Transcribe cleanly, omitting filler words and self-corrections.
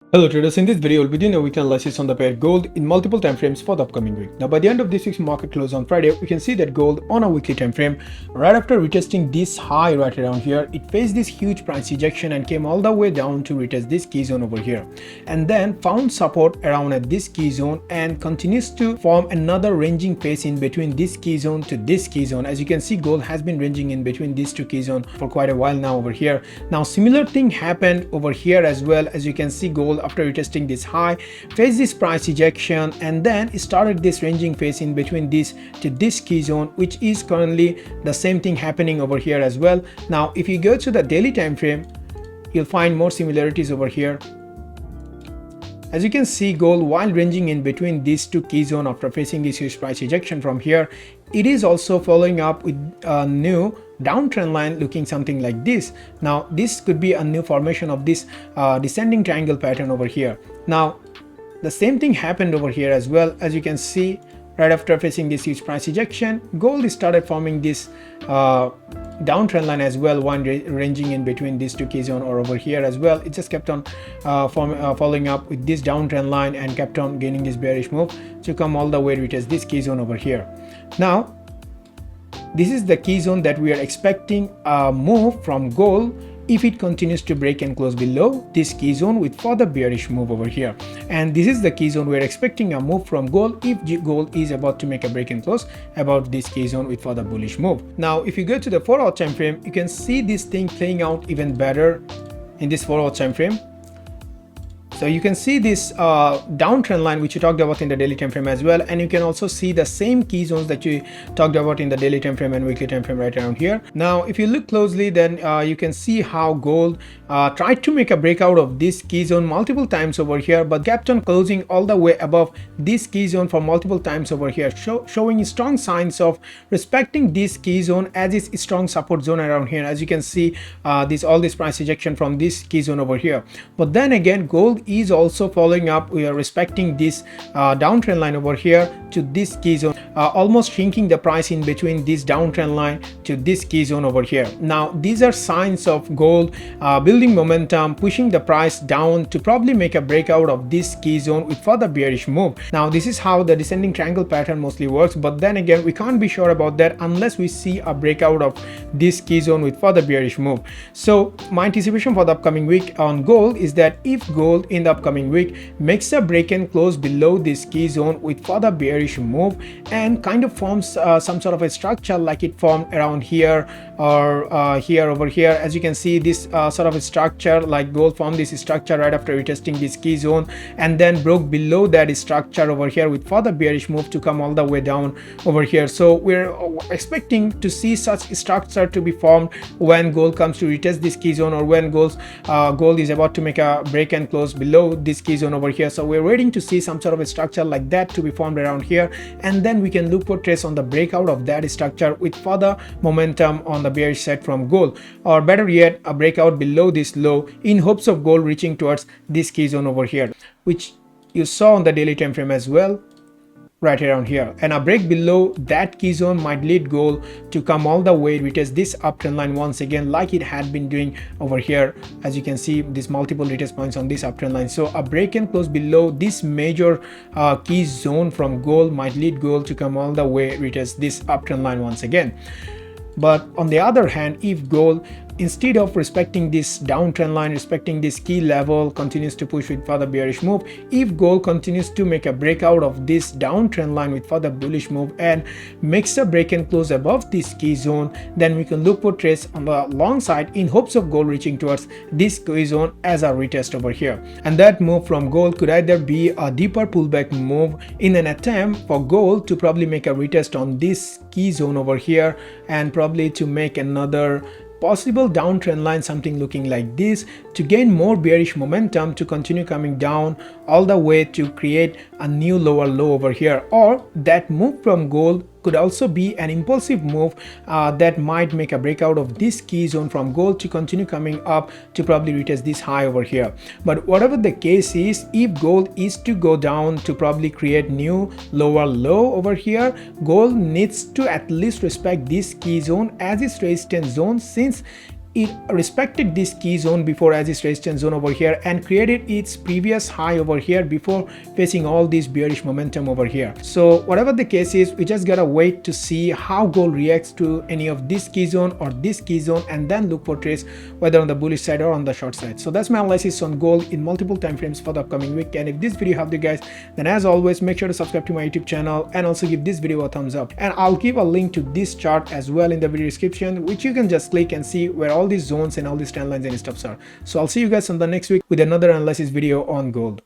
Hello traders, in this video we'll be doing a weekly analysis on the pair gold in multiple time frames for the upcoming week. Now by the end of this week's market close on Friday, we can see that gold on a weekly time frame, right after retesting this high right around here, it faced this huge price ejection and came all the way down to retest this key zone over here, and then found support around at this key zone and continues to form another ranging phase in between this key zone to this key zone. As you can see, gold has been ranging in between these two key zones for quite a while now over here. Now similar thing happened over here as well. As you can see, gold after retesting this high faced this price ejection and then started this ranging phase in between this to this key zone, which is currently the same thing happening over here as well. Now if you go to the daily time frame, you'll find more similarities over here. As you can see, gold while ranging in between these two key zones after facing this huge price ejection from here, it is also following up with a new downtrend line looking something like this. Now this could be a new formation of this descending triangle pattern over here. Now the same thing happened over here as well. As you can see, right after facing this huge price ejection, gold started forming this downtrend line as well, one ranging in between these two key zones, or over here as well. It just kept on following up with this downtrend line and kept on gaining this bearish move to come all the way to retest this key zone over here. Now this is the key zone that we are expecting a move from gold if it continues to break and close below this key zone with further bearish move over here. And this is the key zone we're expecting a move from gold if gold is about to make a break and close about this key zone with further bullish move. Now if you go to the 4-hour time frame, you can see this thing playing out even better in this 4-hour time frame. So you can see this downtrend line which you talked about in the daily time frame as well, and you can also see the same key zones that you talked about in the daily time frame and weekly time frame right around here. Now if you look closely, then you can see how gold tried to make a breakout of this key zone multiple times over here, but kept on closing all the way above this key zone for multiple times over here, showing strong signs of respecting this key zone as its strong support zone around here. As you can see, all this price ejection from this key zone over here. But then again, gold is also following up. We are respecting this downtrend line over here to this key zone, almost shrinking the price in between this downtrend line to this key zone over here. Now these are signs of gold building momentum, pushing the price down to probably make a breakout of this key zone with further bearish move. Now this is how the descending triangle pattern mostly works, but then again we can't be sure about that unless we see a breakout of this key zone with further bearish move. So my anticipation for the upcoming week on gold is that if gold in the upcoming week makes a break and close below this key zone with further bearish move and kind of forms some sort of a structure like it formed around here or here over here. As you can see, this sort of a structure like gold formed this structure right after retesting this key zone and then broke below that structure over here with further bearish move to come all the way down over here. So we're expecting to see such structure to be formed when gold comes to retest this key zone, or when gold is about to make a break and close below this key zone over here. So we're waiting to see some sort of a structure like that to be formed around here, and then we can look for trace on the breakout of that structure with further momentum on the bearish side from gold, or better yet a breakout below this low in hopes of gold reaching towards this key zone over here, which you saw on the daily time frame as well right around here. And a break below that key zone might lead gold to come all the way retest this uptrend line once again like it had been doing over here. As you can see, these multiple retest points on this uptrend line. So a break and close below this major key zone from gold might lead gold to come all the way retest this uptrend line once again. But on the other hand, if gold, instead of respecting this downtrend line, respecting this key level, continues to push with further bearish move, if gold continues to make a breakout of this downtrend line with further bullish move and makes a break and close above this key zone, then we can look for trades on the long side in hopes of gold reaching towards this key zone as a retest over here. And that move from gold could either be a deeper pullback move in an attempt for gold to probably make a retest on this key zone over here, and probably to make another possible downtrend line, something looking like this, to gain more bearish momentum to continue coming down all the way to create a new lower low over here. Or that move from gold could also be an impulsive move that might make a breakout of this key zone from gold to continue coming up to probably retest this high over here. But whatever the case is, if gold is to go down to probably create new lower low over here, gold needs to at least respect this key zone as its resistance zone, since it respected this key zone before as its resistance zone over here and created its previous high over here before facing all this bearish momentum over here. So whatever the case is, we just gotta wait to see how gold reacts to any of this key zone or this key zone, and then look for trades whether on the bullish side or on the short side. So that's my analysis on gold in multiple time frames for the upcoming week. And if this video helped you guys, then as always, make sure to subscribe to my YouTube channel and also give this video a thumbs up. And I'll give a link to this chart as well in the video description, which you can just click and see where all these zones and all these trend lines and stuff are. So I'll see you guys on the next week with another analysis video on gold.